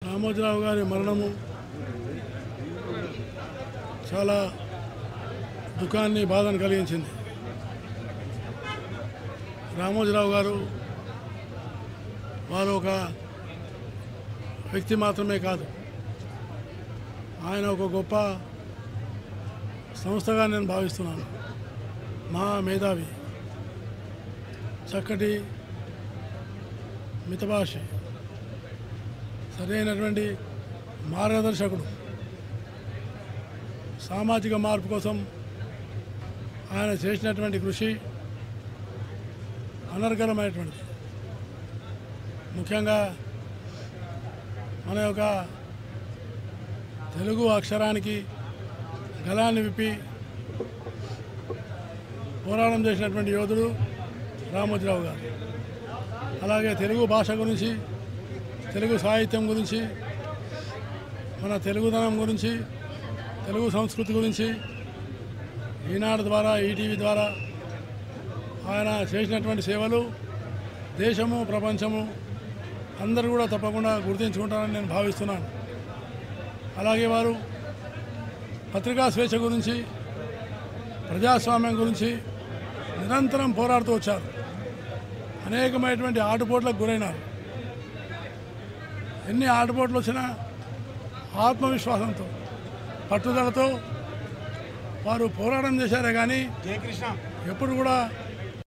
రామోజీరావు గారి మరణము చాలా దుఃఖాన్ని బాధను కలిగించింది. రామోజీరావు గారు వారు ఒక వ్యక్తి మాత్రమే కాదు, ఆయన ఒక గొప్ప సంస్థగా నేను భావిస్తున్నాను. మహా మేధావి, చక్కటి మితభాషి, సరైనటువంటి మార్గదర్శకుడు. సామాజిక మార్పు కోసం ఆయన చేసినటువంటి కృషి అనర్గళమైనటువంటిది. ముఖ్యంగా మన యొక్క తెలుగు అక్షరానికి గళాన్ని విప్పి పోరాటం చేసినటువంటి యోధుడు రామోజీరావు గారు. అలాగే తెలుగు భాష గురించి, తెలుగు సాహిత్యం గురించి, మన తెలుగుదనం గురించి, తెలుగు సంస్కృతి గురించి ఈనాడు ద్వారా, ఈటీవీ ద్వారా ఆయన చేసినటువంటి సేవలు దేశము, ప్రపంచము అందరూ కూడా తప్పకుండా గుర్తించుకుంటారని నేను భావిస్తున్నాను. అలాగే వారు పత్రికా స్వేచ్ఛ గురించి, ప్రజాస్వామ్యం గురించి నిరంతరం పోరాడుతూ వచ్చారు. అనేకమైనటువంటి ఆటుపోట్లకు గురైనారు. ఎన్ని ఆటుపోట్లు వచ్చినా ఆత్మవిశ్వాసంతో, పట్టుదలతో వారు పోరాటం చేశారే కానీ ఎప్పుడు కూడా